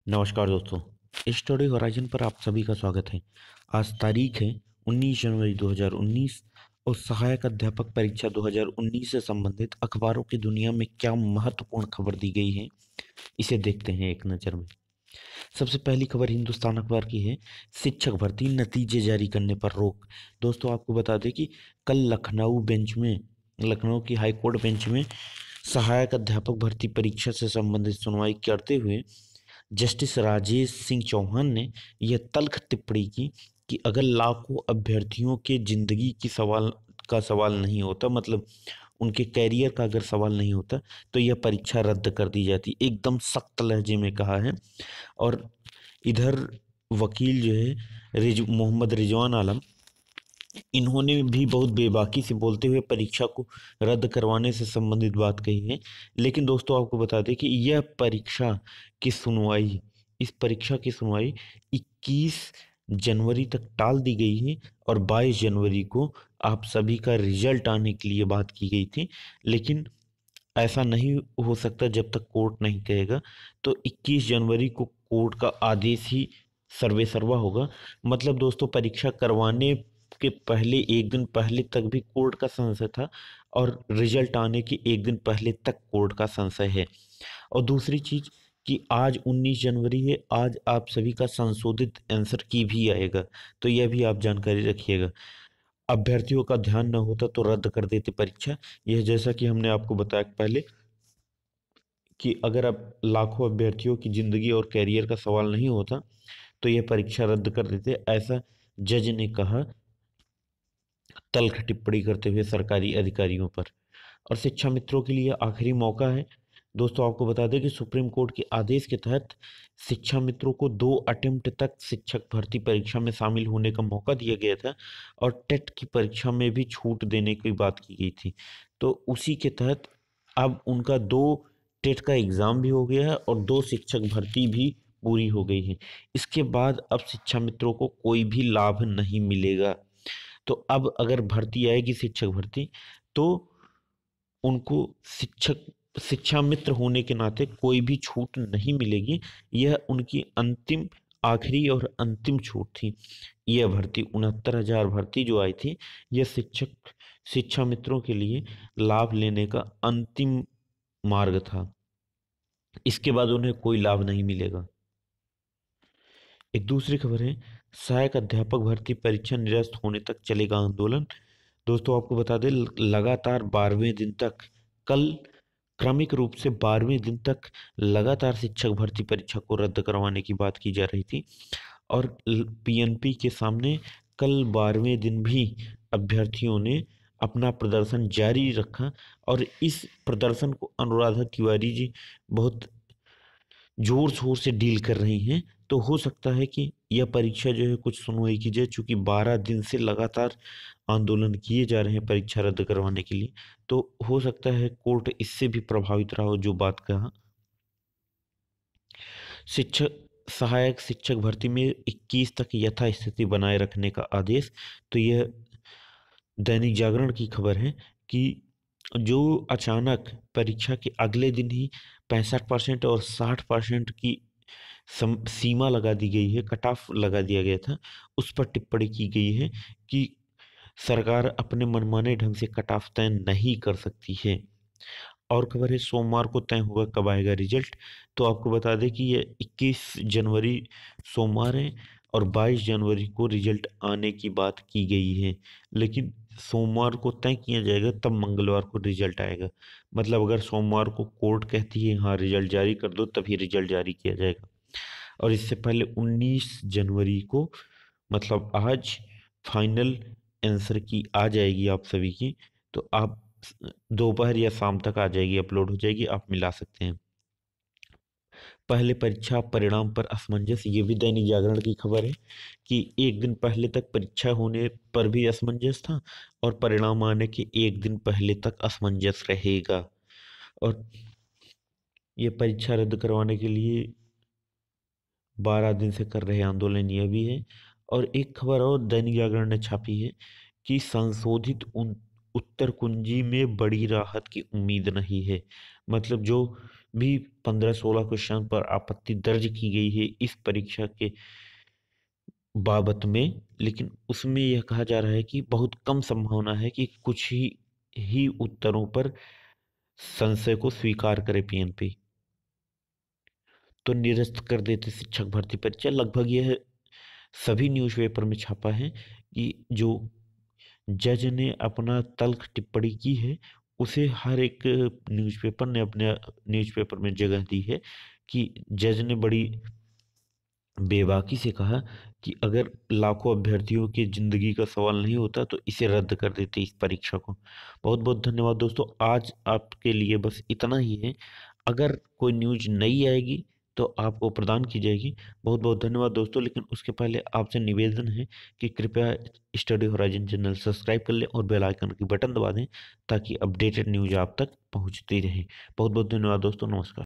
नमस्कार दोस्तों। Study horizon पर आप सभी का स्वागत है। आज तारीख है 19 जनवरी 2019 और सहायक अध्यापक परीक्षा 2019 से संबंधित अखबारों की दुनिया में क्या महत्वपूर्ण खबर दी गई है, इसे देखते हैं एक नज़र में। सबसे पहली खबर हिंदुस्तान अखबार की है। शिक्षक भर्ती नतीजे जारी करने पर रोक। दोस्तों, आपको बता दें कि कल लखनऊ की हाईकोर्ट बेंच में सहायक अध्यापक भर्ती परीक्षा से संबंधित सुनवाई करते हुए जस्टिस राजेश सिंह चौहान ने यह तल्ख टिप्पणी की कि अगर लाखों अभ्यर्थियों के जिंदगी की सवाल नहीं होता, मतलब उनके कैरियर का अगर सवाल नहीं होता, तो यह परीक्षा रद्द कर दी जाती। एकदम सख्त लहजे में कहा है। और इधर वकील जो है मोहम्मद रिजवान आलम, इन्होंने भी बहुत बेबाकी से बोलते हुए परीक्षा को रद्द करवाने से संबंधित बात कही है। लेकिन दोस्तों, आपको बता दें कि इस परीक्षा की सुनवाई 21 जनवरी तक टाल दी गई है और 22 जनवरी को आप सभी का रिजल्ट आने के लिए बात की गई थी। लेकिन ऐसा नहीं हो सकता जब तक कोर्ट नहीं कहेगा। तो 21 जनवरी को कोर्ट का आदेश ही सर्वे सर्वा होगा। मतलब दोस्तों, परीक्षा करवाने के पहले एक दिन पहले तक भी कोर्ट का संशय था और रिजल्ट आने के एक दिन पहले तक कोर्ट का संशय है। और दूसरी चीज कि आज 19 जनवरी है, आज आप सभी का संशोधित आंसर की भी आएगा। तो यह भी आप जानकारी रखिएगा। अभ्यर्थियों का ध्यान न होता तो रद्द कर देते परीक्षा। यह जैसा कि हमने आपको बताया पहले कि अगर अब लाखों अभ्यर्थियों की जिंदगी और कैरियर का सवाल नहीं होता तो यह परीक्षा रद्द कर देते, ऐसा जज ने कहा, तल्ख टिप्पणी करते हुए सरकारी अधिकारियों पर। और शिक्षा मित्रों के लिए आखिरी मौका है। दोस्तों, आपको बता दें कि सुप्रीम कोर्ट के आदेश के तहत शिक्षा मित्रों को 2 अटेम्प्ट तक शिक्षक भर्ती परीक्षा में शामिल होने का मौका दिया गया था और टेट की परीक्षा में भी छूट देने की बात की गई थी। तो उसी के तहत अब उनका 2 टेट का एग्ज़ाम भी हो गया है और 2 शिक्षक भर्ती भी पूरी हो गई है। इसके बाद अब शिक्षा मित्रों को कोई भी लाभ नहीं मिलेगा। तो अब अगर भर्ती आएगी शिक्षक भर्ती, तो उनको शिक्षक शिक्षा मित्र होने के नाते कोई भी छूट नहीं मिलेगी। यह उनकी अंतिम आखिरी और अंतिम छूट थी। यह भर्ती 69,000 भर्ती जो आई थी, यह शिक्षा मित्रों के लिए लाभ लेने का अंतिम मार्ग था। इसके बाद उन्हें कोई लाभ नहीं मिलेगा। एक दूसरी खबर है, सहायक अध्यापक भर्ती परीक्षा निरस्त होने तक चलेगा आंदोलन। दोस्तों, आपको बता दें, लगातार 12वें दिन तक कल क्रमिक रूप से 12वें दिन तक लगातार शिक्षक भर्ती परीक्षा को रद्द करवाने की बात की जा रही थी। और पीएनपी के सामने कल 12वें दिन भी अभ्यर्थियों ने अपना प्रदर्शन जारी रखा और इस प्रदर्शन को अनुराधा तिवारी जी बहुत जोर शोर से डील कर रही हैं। तो हो सकता है कि यह परीक्षा जो है कुछ सुनवाई की जाए, चूंकि 12 दिन से लगातार आंदोलन किए जा रहे हैं परीक्षा रद्द करवाने के लिए। तो हो सकता है कोर्ट इससे भी प्रभावित रहा हो, जो बात कहा। शिक्षक सहायक शिक्षक भर्ती में 21 तक यथास्थिति बनाए रखने का आदेश। तो यह दैनिक जागरण की खबर है कि जो अचानक परीक्षा के अगले दिन ही 65% और 60% की सीमा लगा दी गई है, कट ऑफ लगा दिया गया था, उस पर टिप्पणी की गई है कि सरकार अपने मनमाने ढंग से कट ऑफ तय नहीं कर सकती है। और खबर है, सोमवार को तय होगा कब आएगा रिजल्ट। तो आपको बता दें कि ये 21 जनवरी सोमवार है और 22 जनवरी को रिजल्ट आने की बात की गई है। लेकिन सोमवार को तय किया जाएगा, तब मंगलवार को रिजल्ट आएगा। मतलब अगर सोमवार को कोर्ट कहती है हाँ रिजल्ट जारी कर दो, तभी रिजल्ट जारी किया जाएगा। और इससे पहले 19 जनवरी को, मतलब आज, फाइनल आंसर की आ जाएगी आप सभी की। तो आप दोपहर या शाम तक आ जाएगी, अपलोड हो जाएगी, आप मिला सकते हैं। पहले परीक्षा परिणाम पर असमंजस, ये भी दैनिक जागरण की खबर है कि एक दिन पहले तक परीक्षा होने पर भी असमंजस था और परिणाम आने के एक दिन पहले तक असमंजस रहेगा। और ये परीक्षा रद्द करवाने के लिए 12 दिन से कर रहे आंदोलन, यह भी है। और एक खबर और दैनिक जागरण ने छापी है कि संशोधित उत्तर कुंजी में बड़ी राहत की उम्मीद नहीं है। मतलब जो भी 15-16 क्वेश्चन पर आपत्ति दर्ज की गई है इस परीक्षा के बाबत में, लेकिन उसमें यह कहा जा रहा है कि बहुत कम संभावना है कि कुछ ही उत्तरों पर संशय को स्वीकार करे पीएनपी। तो निरस्त कर देते शिक्षक भर्ती परीक्षा। लगभग यह सभी न्यूज़पेपर में छापा है कि जो जज ने अपना तल्ख टिप्पणी की है उसे हर एक न्यूज़पेपर ने अपने न्यूज़पेपर में जगह दी है कि जज ने बड़ी बेबाकी से कहा कि अगर लाखों अभ्यर्थियों की ज़िंदगी का सवाल नहीं होता तो इसे रद्द कर देते इस परीक्षा को। बहुत बहुत धन्यवाद दोस्तों, आज आपके लिए बस इतना ही है। अगर कोई न्यूज़ नई आएगी तो आपको प्रदान की जाएगी। बहुत बहुत धन्यवाद दोस्तों, लेकिन उसके पहले आपसे निवेदन है कि कृपया स्टडी होराइजन चैनल सब्सक्राइब कर लें और बेल आइकन की बटन दबा दें ताकि अपडेटेड न्यूज़ आप तक पहुंचती रहे। बहुत बहुत धन्यवाद दोस्तों, नमस्कार।